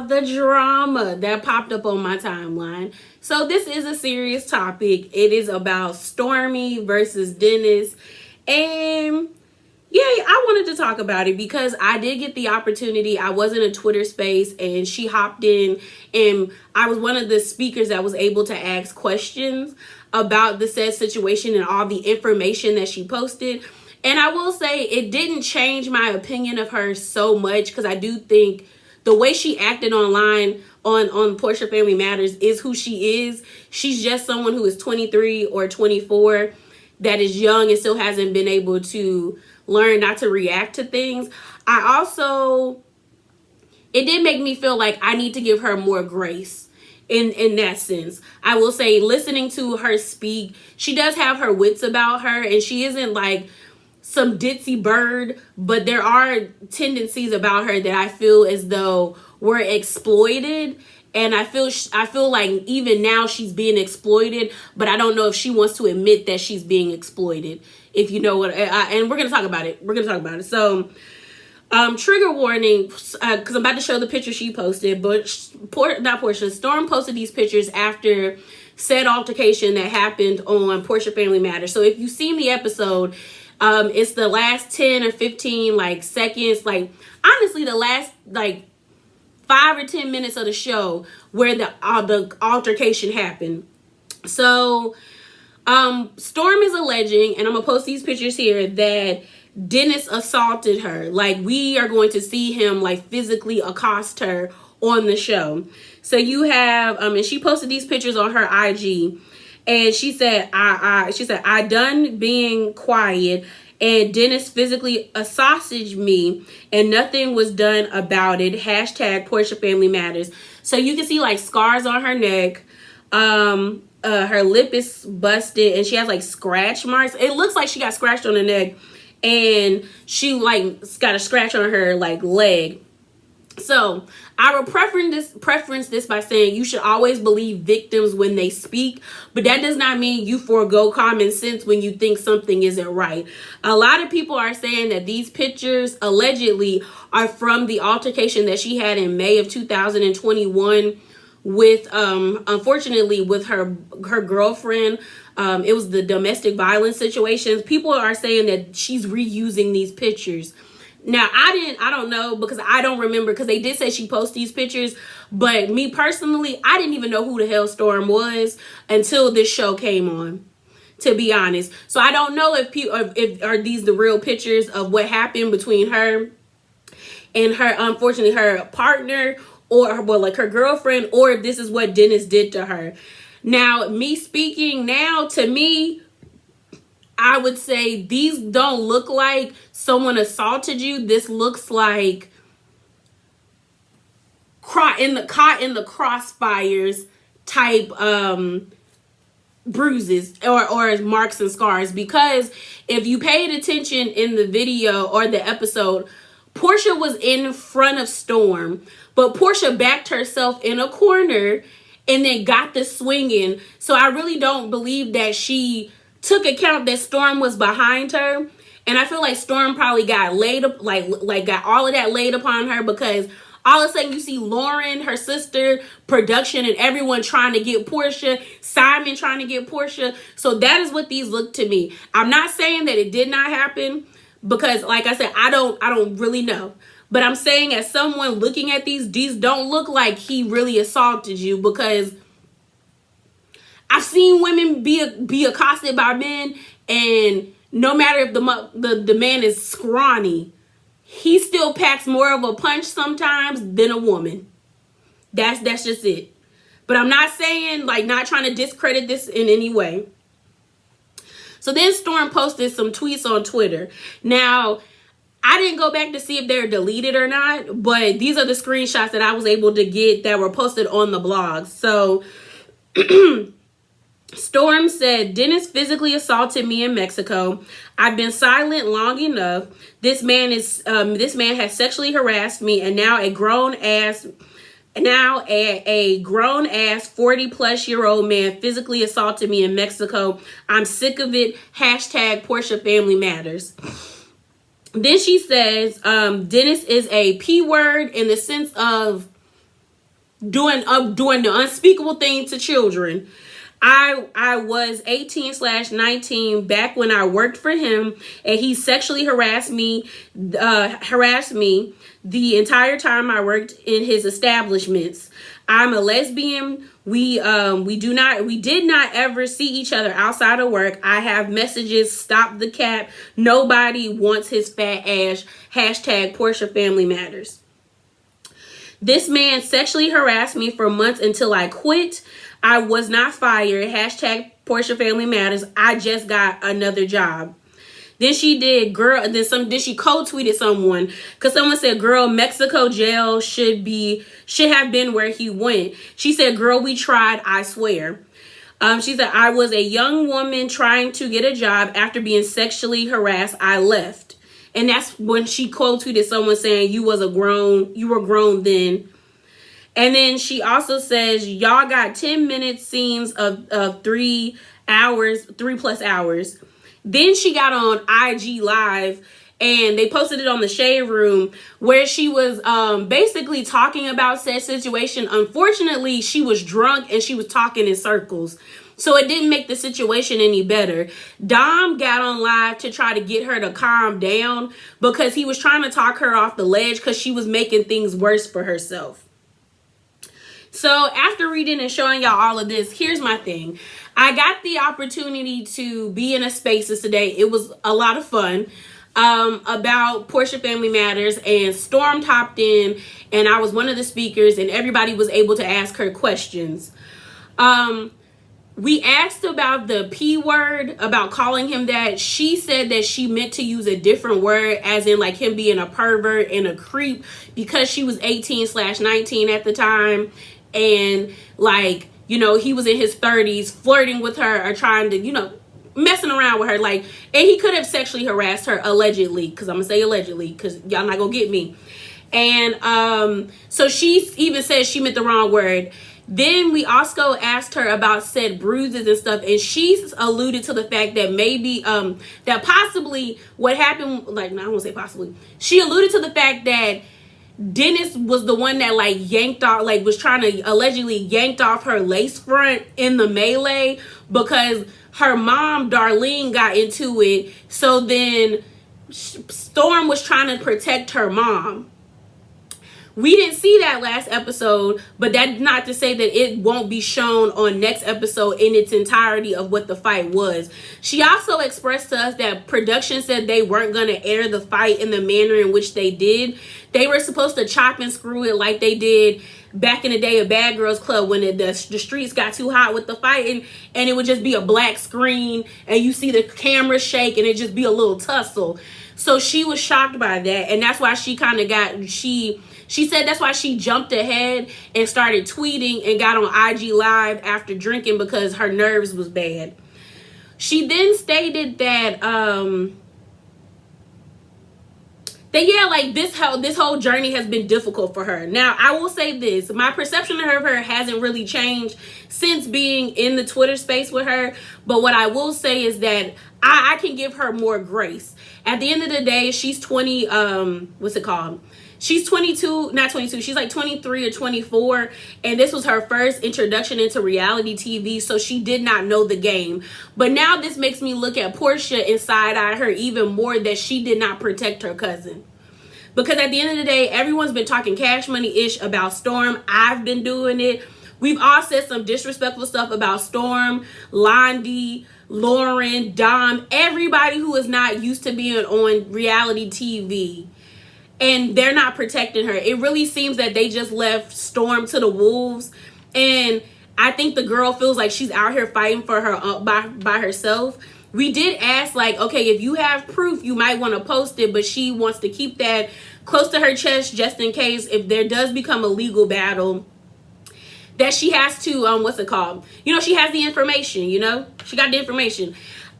about the drama that popped up on my timeline. So this is a serious topic. It is about Stormi versus Dennis. And yeah, I wanted to talk about it because I did get the opportunity. I was in a Twitter space and she hopped in, and I was one of the speakers that was able to ask questions about the said situation and all the information that she posted. And I will say it didn't change my opinion of her so much, because I do think the way she acted online on Porsha Family Matters is who she is. She's just someone who is 23 or 24 that is young and still hasn't been able to learn not to react to things. It did make me feel like I need to give her more grace in that sense. I will say, listening to her speak, she does have her wits about her, and she isn't like some ditzy bird, but there are tendencies about her that I feel as though were exploited. And I feel like even now she's being exploited, but I don't know if she wants to admit that she's being exploited. If you know what, and we're going to talk about it. So, trigger warning, because I'm about to show the picture she posted, but Storm posted these pictures after said altercation that happened on Porsha Family Matters. So if you've seen the episode, it's the last 10 or 15 seconds, honestly the last 5 or 10 minutes of the show where the altercation happened. So Storm is alleging, and I'm gonna post these pictures here, that Dennis assaulted her. We are going to see him physically accost her on the show. So you have and she posted these pictures on her IG, and she said I done being quiet, and Dennis physically assaulted me and nothing was done about it. Hashtag Porsha Family Matters. So you can see scars on her neck. Her lip is busted and she has scratch marks. It looks like she got scratched on the neck, and she got a scratch on her leg. So I would preference this by saying you should always believe victims when they speak, but that does not mean you forego common sense when you think something isn't right. A lot of people are saying that these pictures allegedly are from the altercation that she had in May of 2021 with unfortunately with her girlfriend. It was the domestic violence situations. People are saying that she's reusing these pictures. Now, I don't know, because I don't remember, because they did say she posted these pictures, but me personally, I didn't even know who the hell Storm was until this show came on, to be honest. So I don't know if are these the real pictures of what happened between her and her, unfortunately, her partner, or her girlfriend, or if this is what Dennis did to her. Now, me speaking now, to me, I would say these don't look like someone assaulted you. This looks like caught in the crossfires type bruises or marks and scars. Because if you paid attention in the video or the episode, Porsha was in front of Storm, but Porsha backed herself in a corner and then got the swinging. So I really don't believe that she took account that Storm was behind her. And I feel like Storm probably got laid up, got all of that laid upon her, because all of a sudden you see Lauren, her sister, production, and everyone trying to get Porsha, Simon trying to get Porsha. So that is what these look to me. I'm not saying that it did not happen, because like I said, I don't really know. But I'm saying, as someone looking at these don't look like he really assaulted you, because I've seen women be accosted by men, and no matter if the man is scrawny, he still packs more of a punch sometimes than a woman. That's just it. But I'm not saying, not trying to discredit this in any way. So then Storm posted some tweets on Twitter. Now, I didn't go back to see if they're deleted or not, but these are the screenshots that I was able to get that were posted on the blog. So Storm said, Dennis physically assaulted me in Mexico. I've been silent long enough. This man has sexually harassed me, and now a grown ass 40-plus-year-old man physically assaulted me in Mexico. I'm sick of it. Hashtag Porsha Family Matters. Then she says, Dennis is a P word in the sense of doing the unspeakable thing to children. I was 18/19 back when I worked for him, and he sexually harassed me the entire time I worked in his establishments. I'm a lesbian. We did not ever see each other outside of work. I have messages, stop the cap. Nobody wants his fat ass. Hashtag Porsha Family Matters. This man sexually harassed me for months until I quit. I was not fired. Hashtag Porsha Family Matters. I just got another job. Then she did, girl, then she co-tweeted someone, because someone said, girl, Mexico jail should have been where he went. She said, girl, we tried, I swear. She said, I was a young woman trying to get a job. After being sexually harassed, I left. And that's when she co-tweeted someone saying, you were grown then. And then she also says, y'all got 10-minute scenes of 3 plus hours. Then she got on IG Live, and they posted it on TheShadeRoom, where she was basically talking about said situation. Unfortunately, she was drunk and she was talking in circles, so it didn't make the situation any better. Dom got on live to try to get her to calm down because he was trying to talk her off the ledge because she was making things worse for herself. So after reading and showing y'all all of this, here's my thing. I got the opportunity to be in a spaces today. It was a lot of fun about Porsha Family Matters, and Storm topped in, and I was one of the speakers, and everybody was able to ask her questions. We asked about the P word, about calling him that. She said that she meant to use a different word, as in like him being a pervert and a creep, because she was 18/19 at the time. And like, you know, he was in his 30s flirting with her or trying to, you know, messing around with her. Like, and he could have sexually harassed her allegedly, because I'm gonna say allegedly because y'all not gonna get me. And so she even said she meant the wrong word. Then we also asked her about said bruises and stuff, and she alluded to the fact that maybe that possibly what happened, like, no, I won't say possibly, she alluded to the fact that Dennis was the one that like yanked off, like was trying to allegedly yanked off her lace front in the melee, because her mom Darlene got into it. So then Storm was trying to protect her mom. We didn't see that last episode, but that's not to say that it won't be shown on next episode in its entirety of what the fight was. She also expressed to us that production said they weren't going to air the fight in the manner in which they did. They were supposed to chop and screw it like they did back in the day of Bad Girls Club, when the streets got too hot with the fighting, and it would just be a black screen and you see the camera shake and it just be a little tussle. So she was shocked by that, and that's why she kind of got, she said that's why she jumped ahead and started tweeting and got on IG Live after drinking, because her nerves was bad. She then stated that yeah, like this whole journey has been difficult for her. Now, I will say this, my perception of her hasn't really changed since being in the Twitter space with her, but what I will say is that I can give her more grace. At the end of the day, she's 20, what's it called? She's 22, not 22, she's like 23 or 24, and this was her first introduction into reality TV, so she did not know the game. But now this makes me look at Porsha and side-eye her even more, that she did not protect her cousin. Because at the end of the day, everyone's been talking Cash Money-ish about Storm. I've been doing it. We've all said some disrespectful stuff about Storm, Londi, Lauren, Dom, everybody who is not used to being on reality TV. And they're not protecting her. It really seems that they just left Storm to the wolves. And I think the girl feels like she's out here fighting for her by herself. We did ask, like, okay, if you have proof, you might want to post it. But she wants to keep that close to her chest just in case if there does become a legal battle, that she has to, what's it called? You know, she has the information, you know? She got the information.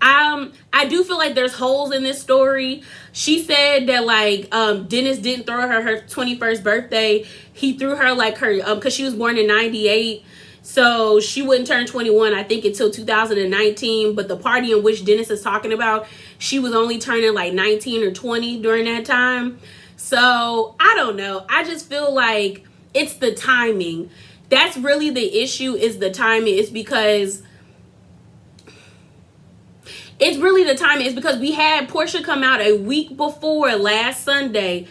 I do feel like there's holes in this story. She said that like Dennis didn't throw her 21st birthday. He threw her like her because she was born in 98. So she wouldn't turn 21, I think, until 2019. But the party in which Dennis is talking about, she was only turning like 19 or 20 during that time. So I don't know. I just feel like it's the timing. That's really the issue, is the timing. It's really the timing. It's because we had Porsha come out a week before last Sunday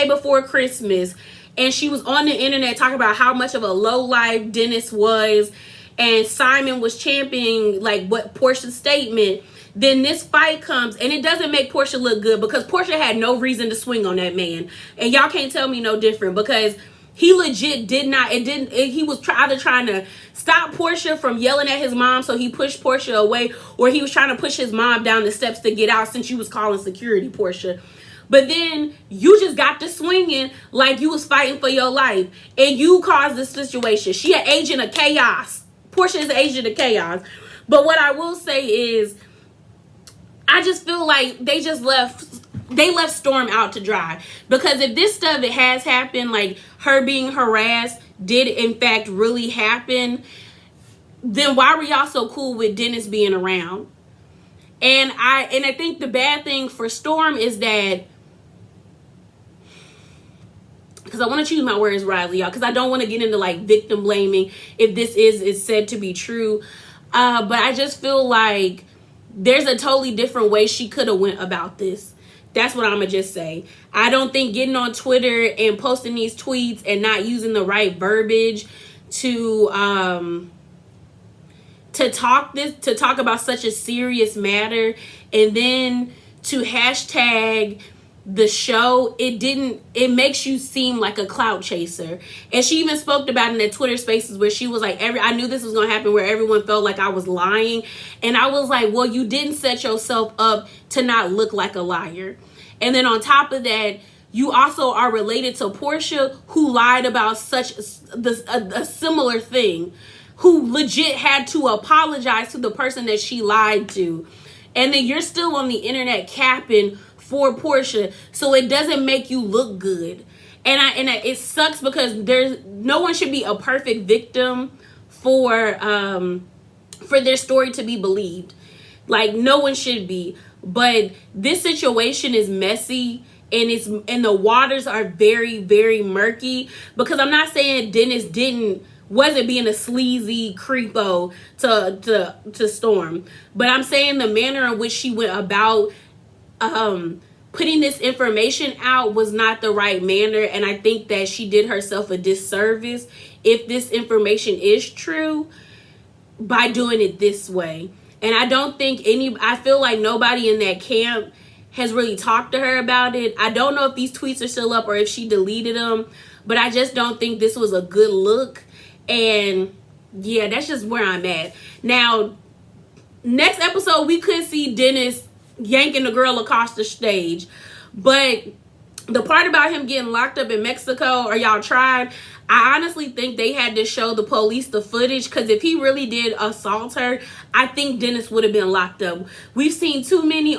before Christmas, and she was on the internet talking about how much of a low-life Dennis was, and Simon was championing like what Porsha's statement. Then this fight comes, and it doesn't make Porsha look good, because Porsha had no reason to swing on that man, and y'all can't tell me no different, because he legit did not. He was either trying to stop Porsha from yelling at his mom, so he pushed Porsha away, or he was trying to push his mom down the steps to get out since you was calling security, Porsha. But then you just got to swinging like you was fighting for your life, and you caused this situation. She an agent of chaos. Porsha is an agent of chaos. But what I will say is, I just feel like they left Storm out to dry. Because if this stuff that has happened, like her being harassed, did in fact really happen, then why were y'all so cool with Dennis being around? And I think the bad thing for Storm is that, because I want to choose my words wisely, y'all, because I don't want to get into like victim blaming if this is said to be true. But I just feel like there's a totally different way she could have went about this. That's what I'm going to just say. I don't think getting on Twitter and posting these tweets and not using the right verbiage to talk about such a serious matter, and then to hashtag the show, it makes you seem like a clout chaser. And she even spoke about in the Twitter spaces where she was like, I knew this was going to happen, where everyone felt like I was lying. And I was like, well, you didn't set yourself up to not look like a liar. And then on top of that, you also are related to Porsha, who lied about such a similar thing, who legit had to apologize to the person that she lied to. And then you're still on the internet capping for Porsha, so it doesn't make you look good. And it sucks, because no one should be a perfect victim for their story to be believed. Like, no one should be. But this situation is messy, and the waters are very, very murky, because I'm not saying Dennis wasn't being a sleazy creepo to Storm, but I'm saying the manner in which she went about putting this information out was not the right manner. And I think that she did herself a disservice, if this information is true, by doing it this way. And I don't think I feel like nobody in that camp has really talked to her about it. I don't know if these tweets are still up or if she deleted them, but I just don't think this was a good look. And yeah, that's just where I'm at. Now, next episode, we could see Dennis yanking the girl across the stage. But the part about him getting locked up in Mexico, or y'all tried, I honestly think they had to show the police the footage, because if he really did assault her, I think Dennis would have been locked up. We've seen too many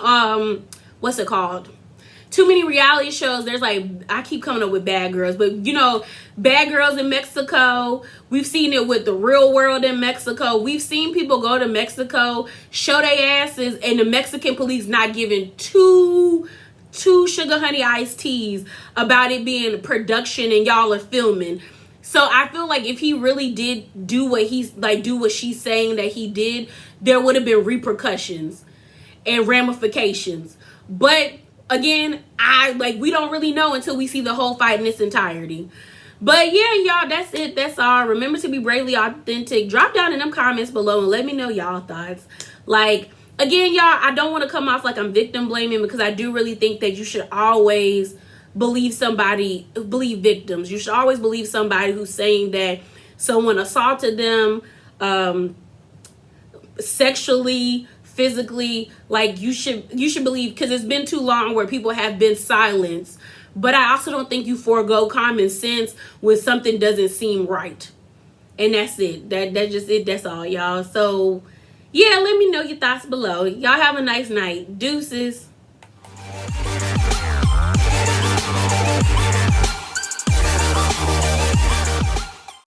too many reality shows. There's like, I keep coming up with Bad Girls, but you know, Bad Girls in Mexico. We've seen it with The Real World in Mexico. We've seen people go to Mexico, show their asses, and the Mexican police not giving two sugar honey iced teas about it being production and y'all are filming. So I feel like if he really did do what she's saying that he did, there would have been repercussions and ramifications. But again, we don't really know until we see the whole fight in its entirety. But yeah, y'all, that's it. That's all. Remember to be bravely authentic. Drop down in them comments below and let me know y'all thoughts. Like, again, y'all, I don't want to come off like I'm victim blaming, because I do really think that you should always believe victims. You should always believe somebody who's saying that someone assaulted them sexually, physically. Like, you should believe, because it's been too long where people have been silenced. But I also don't think you forego common sense when something doesn't seem right. And that's it. That's just it. That's all, y'all. So yeah, let me know your thoughts below. Y'all have a nice night. Deuces.